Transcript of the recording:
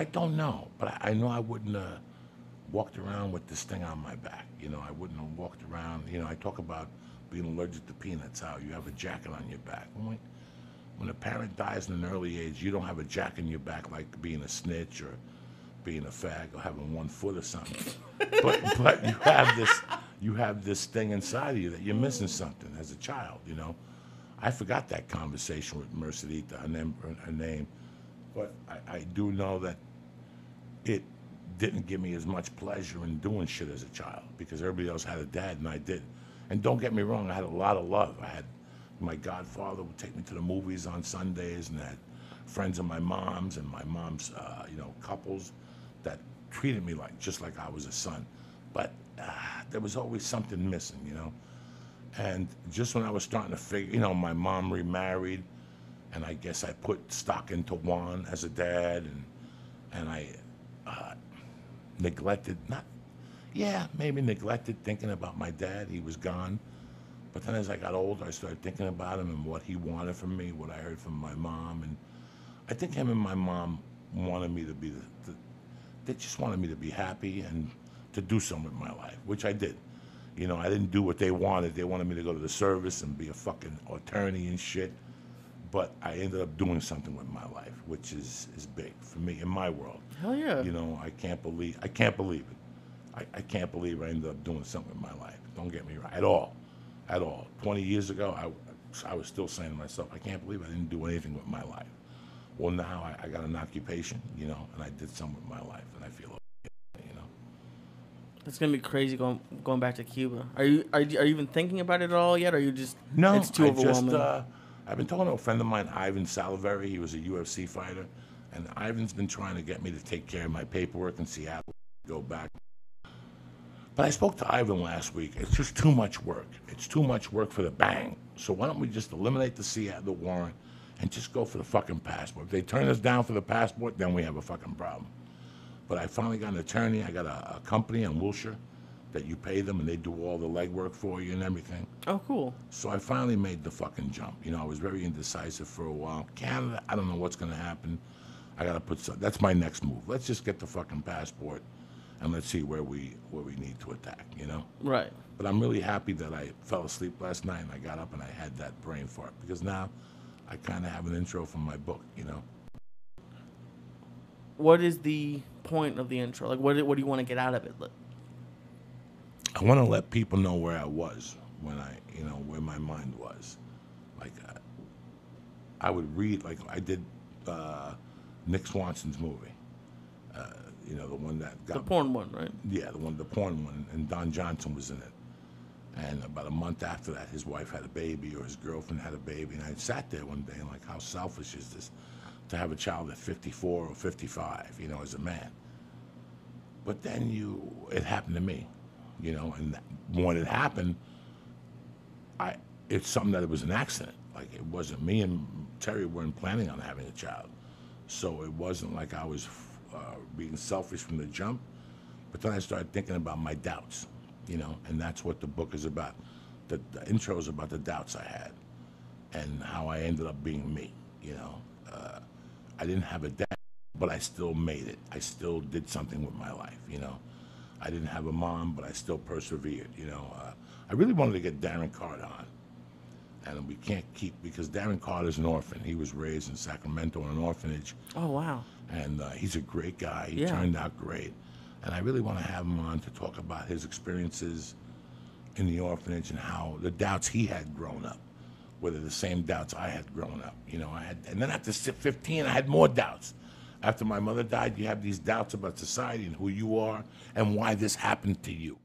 I don't know, but I know I wouldn't have walked around with this thing on my back. I wouldn't have walked around. I talk about being allergic to peanuts, how you have a jacket on your back. When a parent dies in an early age, you don't have a jacket on your back like being a snitch or being a fag or having one foot or something. But you have this thing inside of you that you're missing something as a child. I forgot that conversation with Mercedita, her name, but I do know that it didn't give me as much pleasure in doing shit as a child because everybody else had a dad and I did. And don't get me wrong, I had a lot of love. I had my godfather would take me to the movies on Sundays, and I had friends of my mom's and my mom's, couples that treated me just like I was a son. But there was always something missing. And just when I was starting to figure, my mom remarried, and I guess I put stock into Juan as a dad, and I maybe neglected thinking about my dad. He was gone. But then as I got older, I started thinking about him and what he wanted from me, what I heard from my mom. And I think him and my mom wanted me to be they just wanted me to be happy and to do something with my life, which I did. I didn't do what they wanted. They wanted me to go to the service and be a fucking attorney and shit. But I ended up doing something with my life, which is big for me in my world. Hell yeah. I can't believe it. I can't believe I ended up doing something with my life. Don't get me wrong, at all. 20 years ago, I was still saying to myself, I can't believe I didn't do anything with my life. Well, now I got an occupation, and I did something with my life, and I feel okay. It's gonna be crazy going back to Cuba. Are you even thinking about it at all yet? Or are you just No, it's too overwhelming? I've been talking to a friend of mine, Ivan Saliveri. He was a UFC fighter, and Ivan's been trying to get me to take care of my paperwork in Seattle, go back. But I spoke to Ivan last week. It's just too much work. It's too much work for the bang. So why don't we just eliminate the warrant and just go for the fucking passport? If they turn us down for the passport, then we have a fucking problem. But I finally got an attorney. I got a company in Wilshire that you pay them and they do all the legwork for you and everything. Oh, cool. So I finally made the fucking jump. I was very indecisive for a while. Canada, I don't know what's going to happen. I got to that's my next move. Let's just get the fucking passport and let's see where we need to attack, Right. But I'm really happy that I fell asleep last night and I got up and I had that brain fart because now I kind of have an intro from my book, What is the point of the intro? Like, what do you want to get out of it? I want to let people know where I was when where my mind was. Like, I would read, like I did Nick Swanson's movie. The one that got... The porn one, right? Yeah, the porn one, and Don Johnson was in it. And about a month after that, his wife had a baby, or his girlfriend had a baby, and I sat there one day and like, how selfish is this to have a child at 54 or 55, as a man? But then it happened to me, and when it happened, it's something that it was an accident. Like, it wasn't me and Terry weren't planning on having a child. So it wasn't like I was being selfish from the jump. But then I started thinking about my doubts, and that's what the book is about. The intro is about the doubts I had and how I ended up being me, I didn't have a dad, but I still made it. I still did something with my life, I didn't have a mom, but I still persevered, I really wanted to get Darren Carter on. And we can't because Darren Carter's an orphan. He was raised in Sacramento in an orphanage. Oh, wow. And he's a great guy. He Yeah. turned out great. And I really want to have him on to talk about his experiences in the orphanage and how the doubts he had grown up, whether the same doubts I had grown up. And then after 15, I had more doubts. After my mother died, you have these doubts about society and who you are and why this happened to you.